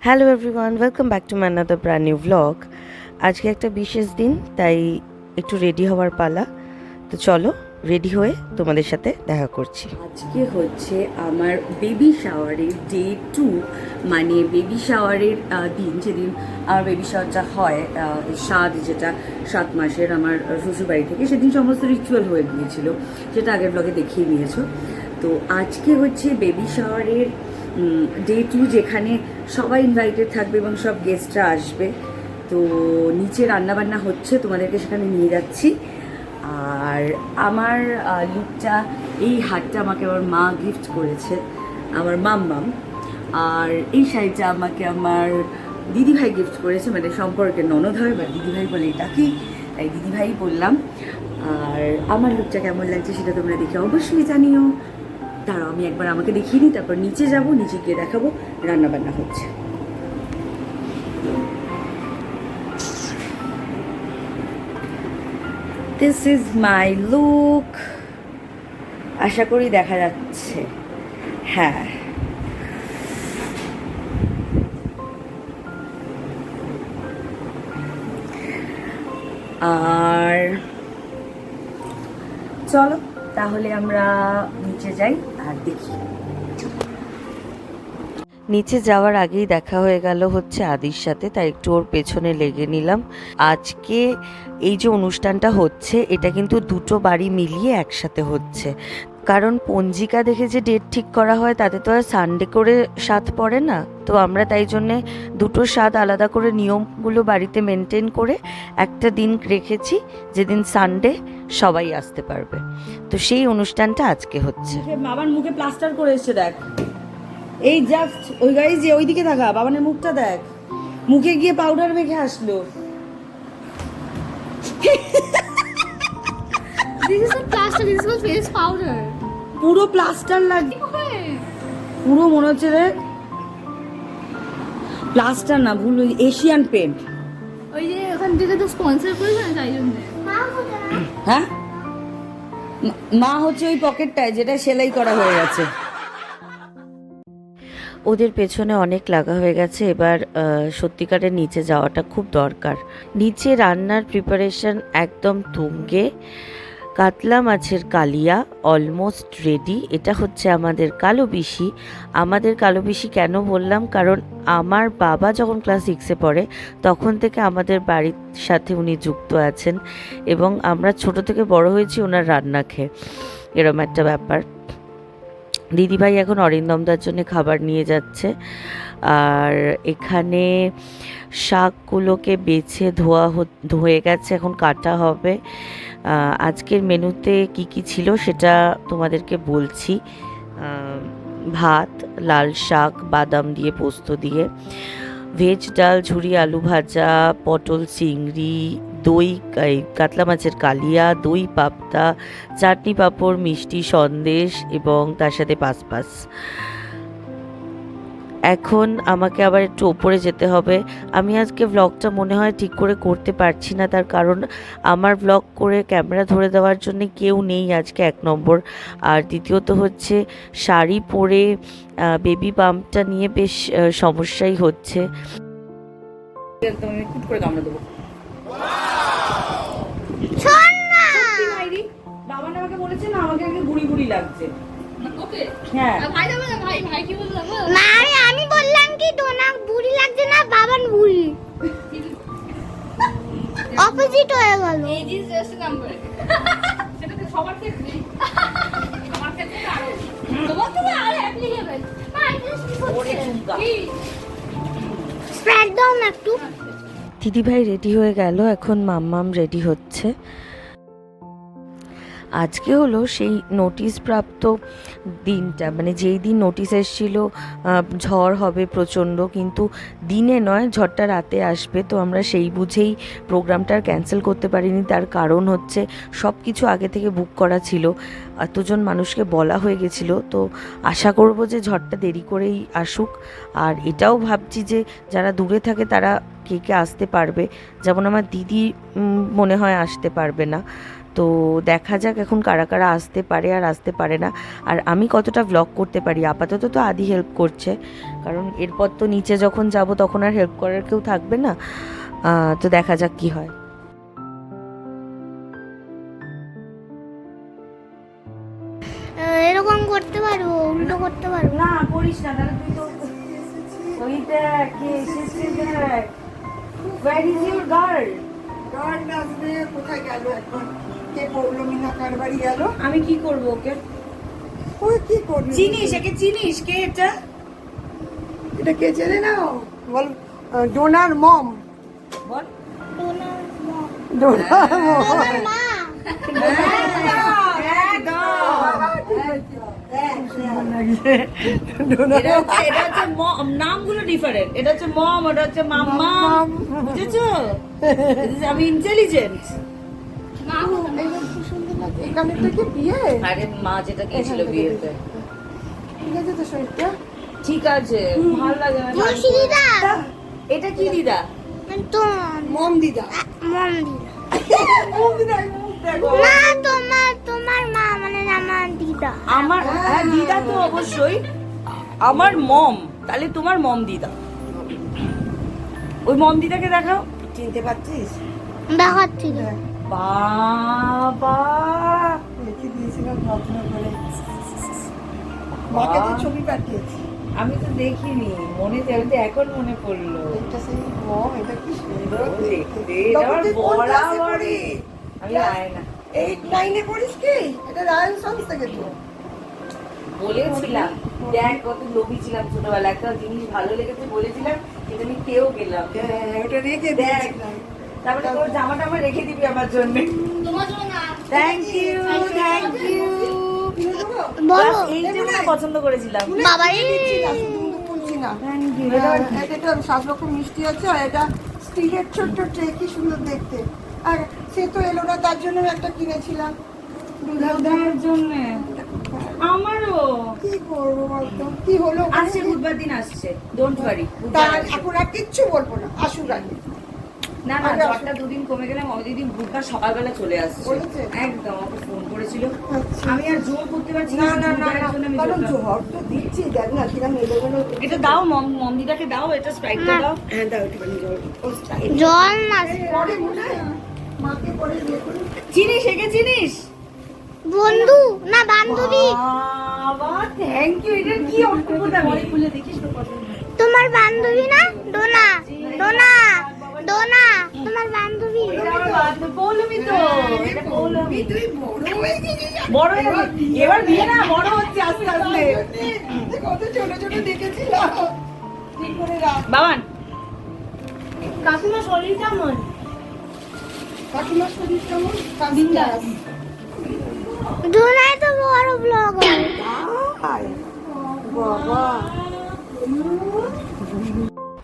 Hello everyone, welcome back to my another brand new vlog. আজকে একটা বিশেষ দিন, তাই একটু রেডি হওয়ার পালা। তো চলো রেডি হয়ে তোমাদের সাথে দেখা করছি। আজকে হচ্ছে আমার বেবি শাওয়ারের ডে 2, মানে বেবি শাওয়ারের দিন, যেদিন আমার বেবি শাওয়ারটা হয়, সাত যেটা 7 মাসের আমার শ্বশুরবাড়ি থেকে, সেদিন সমস্ত রিচুয়াল হয়ে গিয়েছিল, যেটা আগের ব্লগে দেখিয়ে নিয়েছো। তো আজকে হচ্ছে বেবি শাওয়ারের ডে 2, যেখানে সবাই ইনভাইটেড থাকবে এবং সব গেস্টরা আসবে। তো নিচে রান্নাবান্না হচ্ছে, তোমাদেরকে সেখানে নিয়ে যাচ্ছি। আর আমার লুকটা, এই হারটা আমাকে আমার মা গিফট করেছে, আমার মাম্মাম। আর এই শাড়িটা আমাকে আমার দিদিভাই গিফট করেছে, মানে সম্পর্কে ননদ হয় বা দিদিভাই বলে এটাকে, তাই দিদিভাই বললাম। আর আমার লুকটা কেমন লাগছে সেটা তোমরা দেখে অবশ্যই জানিও। দাঁড়াও, আমি একবার আমাকে দেখিয়ে নিই, তারপর নিচে যাব, নিচে গিয়ে দেখাবো রান্নাবান্না হচ্ছে। This is my look. আশা করি দেখা যাচ্ছে। হ্যাঁ, আর চলো তাহলে আমরা নিচে যাই আর দেখি। নিচে যাওয়ার আগেই দেখা হয়ে গেল হচ্ছে আদির সাথে, তাই একটু ওর পেছনে লেগে নিলাম। আজকে এই যে অনুষ্ঠানটা হচ্ছে, এটা কিন্তু দুটো বাড়ি মিলিয়ে একসাথে হচ্ছে। কারণ পঞ্জিকা দেখে যে ডেট ঠিক করা হয়, তাতে তো আর সানডে করে স্বাদ পড়ে না। তো আমরা তাই জন্যে দুটো স্বাদ আলাদা করে নিয়মগুলো বাড়িতে মেনটেন করে একটা দিন রেখেছি, যেদিন সানডে সবাই আসতে পারবে। তো সেই অনুষ্ঠানটা আজকে হচ্ছে। বাবার মুখে প্লাস্টার করে এসছে, দেখ। এই জাস্ট ওই গাড়ি যে ওইদিকে থাকা বাবানের মুখটা দেখ, মুখে গিয়ে পাউডার মেখে আসলো। This is not plaster, this is called face powder. পুরো প্লাস্টার লাগে, পুরো মনে হচ্ছে রে প্লাস্টার না, ভুল, এশিয়ান পেন্ট। ওই যে ওখান থেকে তো স্পন্সর করেছে না, তাই জন্য। হ্যাঁ, মা হচ্ছে ওই পকেটটায় যেটা সেলাই করা হয়ে গেছে। ওদের পেছনে অনেক লাগা হয়ে গেছে, এবার সত্যিকারের নিচে যাওয়াটা খুব দরকার। নিচে রান্নার প্রিপারেশন একদম তুঙ্গে। কাতলা মাছের কালিয়া অলমোস্ট রেডি। এটা হচ্ছে আমাদের কালো বিশি। আমাদের কালো বিশি কেন বললাম, কারণ আমার বাবা যখন ক্লাস 6-এ পড়ে, তখন থেকে আমাদের বাড়ির সাথে উনি যুক্ত আছেন, এবং আমরা ছোট থেকে বড় হয়েছি ওনার রান্না খেয়ে, এরম একটা ব্যাপার। দিদিভাই এখন অরিন্দমদার জন্য খাবার নিয়ে যাচ্ছে। আর এখানে শাকগুলোকে বেছে ধুয়ে গেছে, এখন কাটা হবে। আজকের মেনুতে কি কি ছিল সেটা তোমাদেরকে বলছি। ভাত, লাল শাক, বাদাম দিয়ে, পোস্ত দিয়ে, ভেজ ডাল, ঝুরি আলু ভাজা, পটল চিংড়ি, দই, কাতলা মাছের কালিয়া, দই পাবদা, চাটনি পাঁপড়, মিষ্টি, সন্দেশ এবং তার সাথে পাসপাস। এখন আমাকে আবার একটু ওপরে যেতে হবে। আমি আজকে ভ্লগটা মনে হয় ঠিক করে করতে পারছি না, তার কারণ আমার ভ্লগ করে ক্যামেরা ধরে দেওয়ার জন্য কেউ নেই আজকে, 1 নম্বর। আর দ্বিতীয়ত হচ্ছে শাড়ি পরে বেবি বাম্পটা নিয়ে বেশ সমস্যাই হচ্ছে। বাবা আমাকে বলেছে না, আমাকে আগে বুড়ি বুড়ি লাগছে। ওকে, হ্যাঁ, ভাই যাবে না, ভাই কি বললো? না আমি বললাম কি দোনা বুড়ি লাগছে না, বাবান বুড়ি অপোজিট হয়ে গেল। Age is just a number. সেটা তো সবার ক্ষেত্রে, আমার ক্ষেত্রে আরো, তোমার তো আরো অ্যাপ্লিকেবল। কি স্প্রেড দাও না একটু। দিদিভাই রেডি হয়ে গেল, এখন মাম্মাম রেডি হচ্ছে। আজকে হলো সেই নোটিশ প্রাপ্ত দিনটা, মানে যেই দিন নোটিশ এসেছিল ঝড় হবে প্রচণ্ড, কিন্তু দিনে নয়, ঝড়টা রাতে আসবে। তো আমরা সেই বুঝেই প্রোগ্রামটা ক্যান্সেল করতে পারিনি। তার কারণ হচ্ছে সব কিছু আগে থেকে বুক করা ছিল, এতজন মানুষকে বলা হয়ে গেছিলো। তো আশা করব যে ঝড়টা দেরি করেই আসুক। আর এটাও ভাবছি যে যারা দূরে থাকে তারা কে কে আসতে পারবে, যেমন আমার দিদি মনে হয় আসতে পারবে না। তো দেখা যাক এখন কারা কারা আসতে পারে আর আসতে পারে না, আর আমি কতটা ভ্লগ করতে পারি। আপাতত তো আদি হেল্প করছে, কারণ এরপর তো নিচে যখন যাব তখন আর হেল্প করার কেউ থাকবে না। তো দেখা যাক কি হয়। এরকম করতে পারবো, উল্টো করতে পারবো। না করিস না, তাহলে তুই তো ওইটা কে এসেছে দেখ। Where is your girl? Guard আসবে, কোথায় গেল এখন? কে পৌলমী না কার বাড়ি গেল? আমি কি করব ওকে? ওই কি করবি? চিনিস একে? চিনিস কে এটা? এটা কে চেনে না? বল ডোনার মম। বল। ডোনার মম। তোমার মা। এটা হচ্ছে নামগুলো ডিফারেন্ট। এটা হচ্ছে মম, ওটা হচ্ছে মাম্মা, বুঝেছো? আমি ইন্টেলিজেন্ট। এখানে থেকে বিয়ে? আরে মা যেটা গিয়েছিল বিয়েতে। ঠিক আছে তো শরীরটা? ঠিক আছে, ভালো লাগে না। তুলসী দিদা। এটা কি দিদা? তো মম দিদা। মম দিদা। মম দিদা, মুখ দেখো। না তোমার মা মানে আমার দিদা। আমার হ্যাঁ দিদা তো অবশ্যই আমার মম, তাহলে তোমার মম দিদা। ওই মম দিদাকে দেখাও। চিনতে পারছিস? দেখাচ্ছি না। বাবা লিখে দিয়েছিলাম যত্ন করে। মাকে যে ছবি পাঠিয়েছি। আমি তো দেখিনি, মনে তো এখন মনে পড়লো। এটা সেই মম, এটা কি সুন্দর দেখতে। এটা আমার তুই কোন ক্লাসে বরাবরই। পড়িস? আমি আয় না 8-9 পড়িস কি? এটা রায়ন সন্স থেকে তো। বলেছিলাম, দেখ কত লোভী ছিলাম ছোটবেলা, একটা জিনিস ভালো লেগেছে বলেছিলাম, যেটা আমি কেউ গেলাম। হ্যাঁ, ওটা রেখে দেখ দিয়েছিলাম। তারপরে তোর জামাটা আমার রেখে দিবি আমার জন্য। তোমার জন্য না। Thank you, thank you. বলো এই জন্য পছন্দ করেছিলাম। বাবাই থ্যাংক ইউ। এটা 7 রকম মিষ্টি আছে, আর এটা স্টিলের ছোট্ট ট্রে, কি সুন্দর দেখতে। আর সে তো এলো না, তার জন্য একটা কিনেছিলাম। দুধার জন্য আমারও কি করবো বলতো? কি হলো? আসছে, বুধবার দিন আসছে, ডোন্ট ওয়ারি। তার এখন আর কিচ্ছু বলবো না, আসুক আগে। না না, জ্বরটা দুদিন কমে গেলে দিদি বুধবার সকালবেলা চলে আসছে। বলেছে? একদম আমাকে ফোন করেছিল। আচ্ছা। আমি আর জোর করতে পারছি না না না বুধবারের না, জন্য আমি কারণ জোর করলাম। ঝড় তো দিচ্ছি, দেখ না কিরম এলোমেলো। এটা দাও মন্দিরাকে দাও, এটা স্প্রাইটটা দাও। হ্যাঁ দাও একটুখানি জল। ও স্টাইল। জল না পরে মনে হয় মাকে পরে বিয়ে করি। চিনিস একে? চিনিস? বন্ধু না বান্ধবী। বাবা থ্যাংক ইউ। এটা কি অদ্ভুত, আমি খুলে দেখিস তো পছন্দ। তোমার বান্ধবী না? ডোনা ডোনা ডোনা তোমার বান্ধবী। এটা আমার বান্ধবী পৌলমী তো। এটা পৌলমী। তুই বড় হয়ে গেছিস। বড় হয়ে গেছে। এবার বিয়ে না বড় হচ্ছে আস্তে আস্তে। কত ছোট ছোট দেখেছিলাম। ঠিক করে রাখ। বাবান কাকিমা শরীর কেমন? কাকিমার শরীর কেমন? কাকিমা ডোনাই তো বড় ব্লগার। বাবা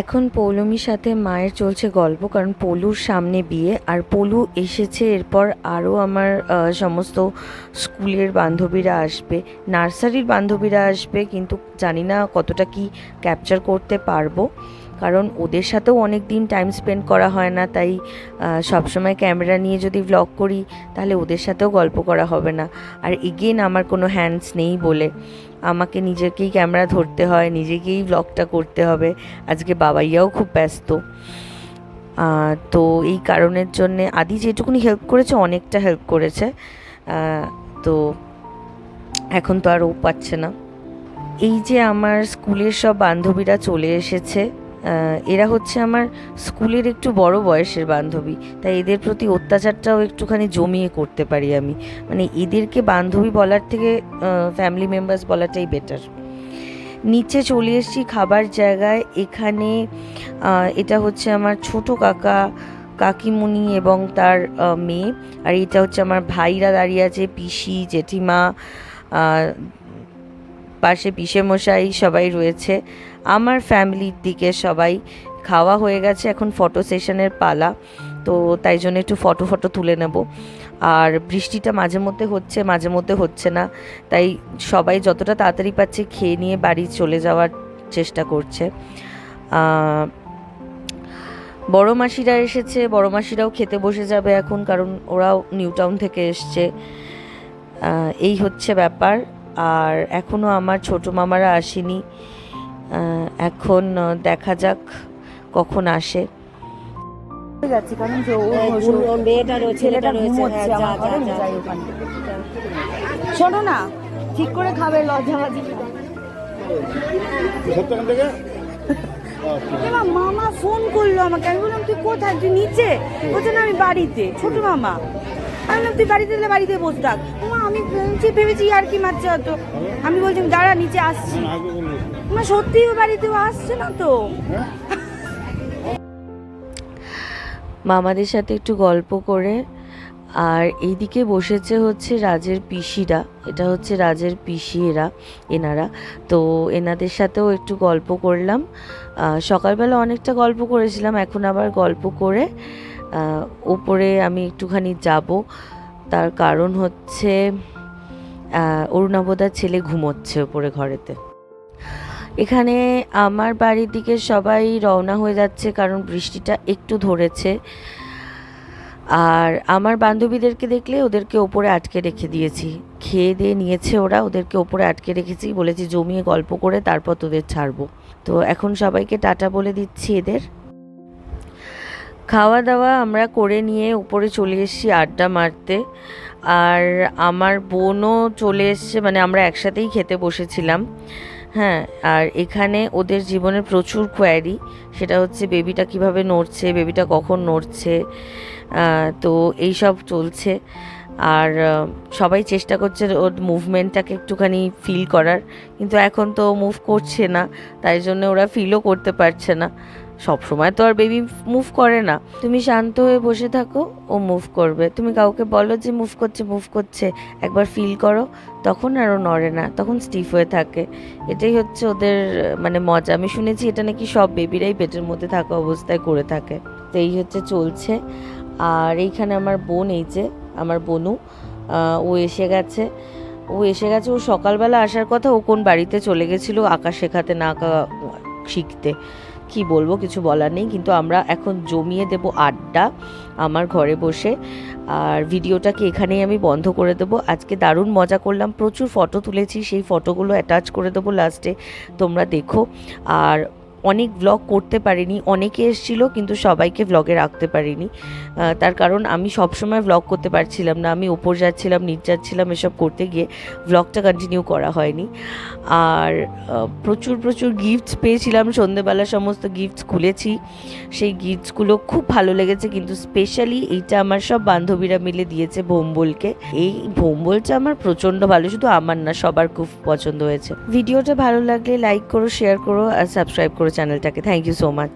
এখন পৌলমীর সাথে মায়ের চলছে গল্প, কারণ পলুর সামনে বিয়ে, আর পলু এসেছে। এরপর আরও আমার সমস্ত স্কুলের বান্ধবীরা আসবে, নার্সারির বান্ধবীরা আসবে, কিন্তু জানি না কতটা কি ক্যাপচার করতে পারবো, কারণ ওদের সাথেও অনেক দিন টাইম স্পেন্ড করা হয় না। তাই সবসময় ক্যামেরা নিয়ে যদি ভ্লগ করি তাহলে ওদের সাথেও গল্প করা হবে না। আর এগেন আমার কোনো হ্যান্ডস নেই বলে আমাকে নিজেকেই ক্যামেরা ধরতে হয়, নিজেকেই ভ্লগটা করতে হবে। আজকে বাবাইয়াও খুব ব্যস্ত, তো এই কারণের জন্যে আদি যেটুকুনি হেল্প করেছে অনেকটা হেল্প করেছে। তো এখন তো আর ও পাচ্ছে না। এই যে আমার স্কুলের সব বান্ধবীরা চলে এসেছে, এরা হচ্ছে আমার স্কুলের একটু বড় বয়সের বান্ধবী, তাই এদের প্রতি অত্যাচারটাও একটুখানি জমিয়ে করতে পারি আমি। মানে এদেরকে বান্ধবী বলার থেকে ফ্যামিলি মেম্বার্স বলাটাই বেটার। নিচে চলে এসেছি খাবার জায়গায়। এখানে এটা হচ্ছে আমার ছোট কাকা, কাকিমুনি এবং তার মেয়ে, আর এটা হচ্ছে আমার ভাইরা দাঁড়িয়ে আছে, পিসি, জেঠিমা, পাশে পিসেমশাই সবাই রয়েছে। আমার ফ্যামিলির দিকে সবাই খাওয়া হয়ে গেছে, এখন ফটো সেশনের পালা, তো তাই জন্য একটু ফটো তুলে নেব। আর বৃষ্টিটা মাঝে মধ্যে হচ্ছে মাঝে মধ্যে হচ্ছে না, তাই সবাই যতটা তাড়াতাড়ি পাচ্ছে খেয়ে নিয়ে বাড়ি চলে যাওয়ার চেষ্টা করছে। বড় মাসিরা এসেছে, বড় মাসিরাও খেতে বসে যাবে এখন, কারণ ওরাও নিউ টাউন থেকে এসছে। এই হচ্ছে ব্যাপার। আর এখনও আমার ছোটো মামারা আসেনি, এখন দেখা যাক কখন আসে। যাচ্ছি কারণ যে ছেলেটা ঘুমোচ্ছে আমার ঘরে, আমি যাই ওখানে। শোনো না, ঠিক করে খাবে, লজ্জাবাজি। মামা ফোন করলো আমাকে, আমি বললাম তুই কোথায়, তুই নিচে? বলছে না আমি বাড়িতে, ছোট মামা। আমি বললাম তুই বাড়িতে এলে বাড়িতে বসে থাক। মা আমি ভেবেছি আর কি মারছে হয়তো। আমি বলছি দাঁড়া নিচে আসছি। মা সত্যিই ও বাড়িতেও আসছে না তো। মামাদের সাথে একটু গল্প করে, আর এইদিকে বসেছে হচ্ছে রাজের পিসিরা। এটা হচ্ছে রাজের পিসি এনারা। তো এনাদের সাথেও একটু গল্প করলাম। সকালবেলা অনেকটা গল্প করেছিলাম, এখন আবার গল্প করে ওপরে আমি একটুখানি যাব। তার কারণ হচ্ছে অরুণাবদার ছেলে ঘুমোচ্ছে ওপরে ঘরেতে। এখানে আমার বাড়ির দিকে সবাই রওনা হয়ে যাচ্ছে, কারণ বৃষ্টিটা একটু ধরেছে। আর আমার বান্ধবীদেরকে দেখলে ওদেরকে ওপরে আটকে রেখে দিয়েছি, খেয়ে দিয়ে নিয়েছে ওরা, ওদেরকে ওপরে আটকে রেখেছি, বলেছি জমিয়ে গল্প করে তারপর তোদের ছাড়বো। তো এখন সবাইকে টাটা বলে দিচ্ছি এদের। খাওয়া দাওয়া আমরা করে নিয়ে উপরে চলে এসেছি আড্ডা মারতে। আর আমার বোনও চলে এসছে, মানে আমরা একসাথেই খেতে বসেছিলাম। হ্যাঁ, আর এখানে ওদের জীবনের প্রচুর কোয়ারি, সেটা হচ্ছে বেবিটা কিভাবে নড়ছে, বেবিটা কখন নড়ছে, তো এই সব চলছে। আর সবাই চেষ্টা করছে ওর মুভমেন্টটাকে একটুখানি ফিল করার, কিন্তু এখন তো মুভ করছে না, তাই জন্য ওরা ফিলও করতে পারছে না। সব সময় তো আর বেবি মুভ করে না। তুমি শান্ত হয়ে বসে থাকো, ও মুভ করবে। তুমি কাউকে বলো যে মুভ করছে, একবার ফিল করো, তখন আরও নড়ে না, তখন স্টিফ হয়ে থাকে। এটাই হচ্ছে ওদের মানে মজা। আমি শুনেছি এটা নাকি সব বেবিরাই পেটের মধ্যে থাকা অবস্থায় করে থাকে। তো এই হচ্ছে চলছে। আর এইখানে আমার বোন, এই যে আমার বোনু, ও এসে গেছে। ও সকালবেলা আসার কথা, ও কোন বাড়িতে চলে গেছিলো আঁকা শেখাতে, না আঁকা শিখতে। কি বলবো, কিছু বলার নেই। কিন্তু আমরা এখন জমিয়ে দেব আড্ডা আমার ঘরে বসে। আর ভিডিওটাকে এখানেই আমি বন্ধ করে দেবো। আজকে দারুণ মজা করলাম, প্রচুর ফটো তুলেছি, সেই ফটোগুলো অ্যাটাচ করে দেবো লাস্টে, তোমরা দেখো। আর অনেক ব্লগ করতে পারিনি, অনেকে এসেছিলো কিন্তু সবাইকে ব্লগে রাখতে পারিনি। তার কারণ আমি সবসময় ব্লগ করতে পারছিলাম না, আমি ওপর যাচ্ছিলাম, নিচ যাচ্ছিলাম, এসব করতে গিয়ে ব্লগটা কন্টিনিউ করা হয়নি। আর প্রচুর গিফটস পেয়েছিলাম সন্ধেবেলা, সমস্ত গিফটস খুলেছি, সেই গিফটসগুলো খুব ভালো লেগেছে। কিন্তু স্পেশালি এইটা আমার সব বান্ধবীরা মিলে দিয়েছে ভোম্বলকে। এই ভোম্বলটা আমার প্রচণ্ড ভালো, শুধু আমার না, সবার খুব পছন্দ হয়েছে। ভিডিওটা ভালো লাগলে লাইক করো, শেয়ার করো আর সাবস্ক্রাইব করো চ্যানেলটাকে। Thank you so much.